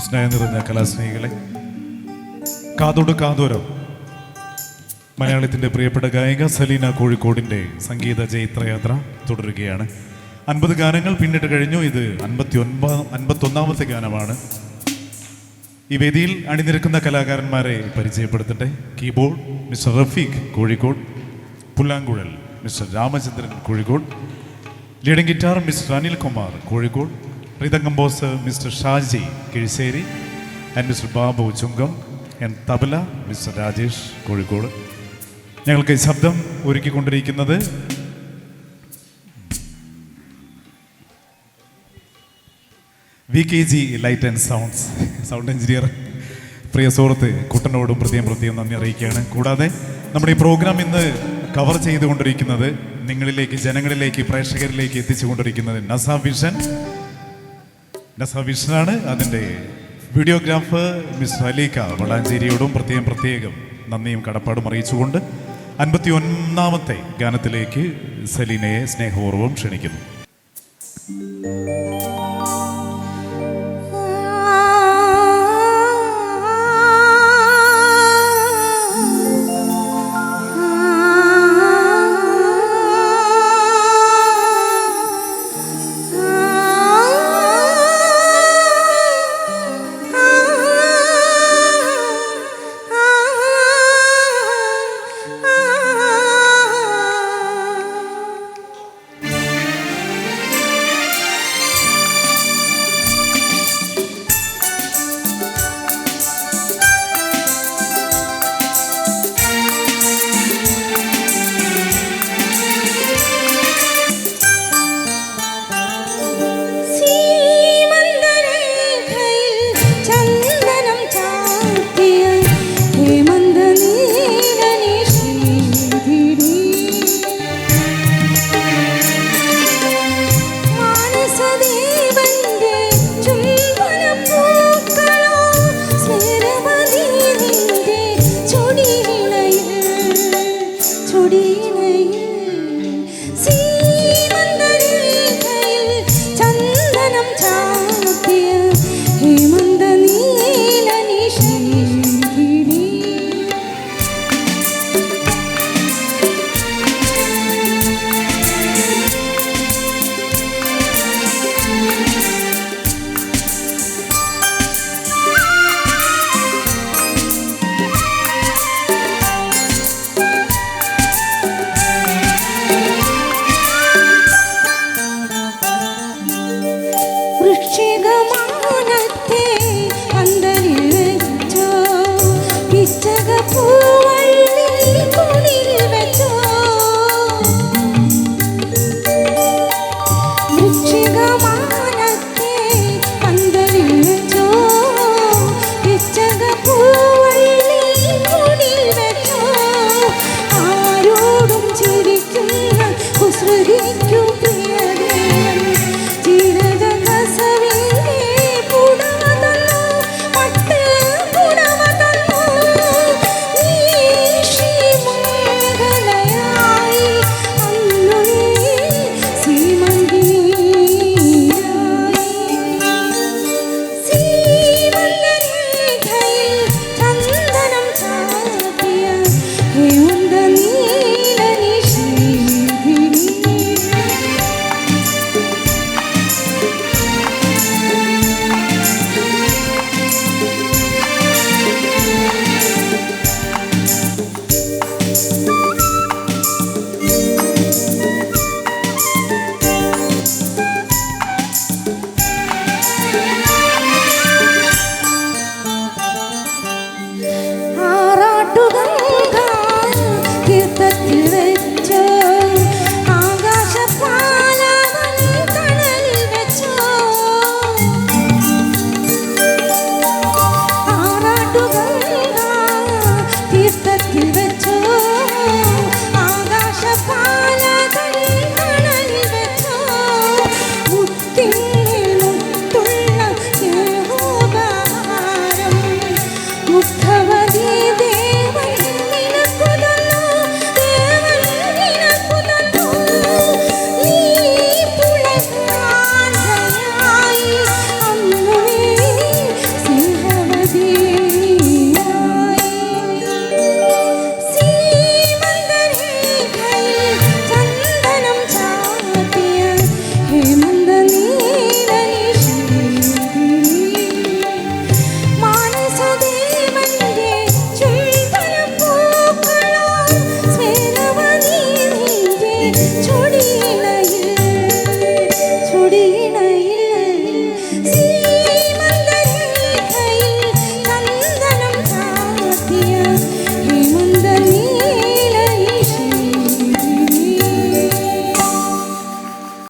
സ്നേഹം നിറഞ്ഞ കലാസ്നേഹികളെ, കാതോട് കാതോരം മലയാളത്തിൻ്റെ പ്രിയപ്പെട്ട ഗായിക സലീന കോഴിക്കോടിൻ്റെ സംഗീത ജൈത്രയാത്ര തുടരുകയാണ്. 50 ഗാനങ്ങൾ പിന്നിട്ട് കഴിഞ്ഞു. ഇത് 51ാമത്തെ ഗാനമാണ്. ഈ വേദിയിൽ അണിനിരക്കുന്ന കലാകാരന്മാരെ പരിചയപ്പെടുത്തട്ടെ. കീബോർഡ് മിസ്റ്റർ റഫീഖ് കോഴിക്കോട്, പുല്ലാങ്കുഴൽ mister Ramachandran Kozhikode, leading guitar mister Anilkumar Kozhikode, rhythm composer mister Shaji Kizhisseri and mister Babu Chungam and tabla mister Rajesh Kozhikode. ഞങ്ങൾക്ക് ശബ്ദം ഒരുക്കിക്കൊണ്ടിരിക്കുന്നത് VKG light and sound engineer പ്രിയ സുഹൃത്ത് കുട്ടനോടും പ്രത്യേകം നന്ദി അറിയിക്കുകയാണ്. കൂടാതെ നമ്മുടെ ഈ പ്രോഗ്രാം ഇന്ന് കവർ ചെയ്തുകൊണ്ടിരിക്കുന്നത് നിങ്ങളിലേക്ക്, ജനങ്ങളിലേക്ക്, പ്രേക്ഷകരിലേക്ക് എത്തിച്ചുകൊണ്ടിരിക്കുന്നത് നസ വിഷനാണ്. അതിൻ്റെ വീഡിയോഗ്രാഫർ മിസ്റ്റർ അലീക്ക വളാഞ്ചേരിയോടും പ്രത്യേകം നന്ദിയും കടപ്പാടും അറിയിച്ചുകൊണ്ട് 51ാമത്തെ ഗാനത്തിലേക്ക് സലീനയെ സ്നേഹപൂർവ്വം ക്ഷണിക്കുന്നു.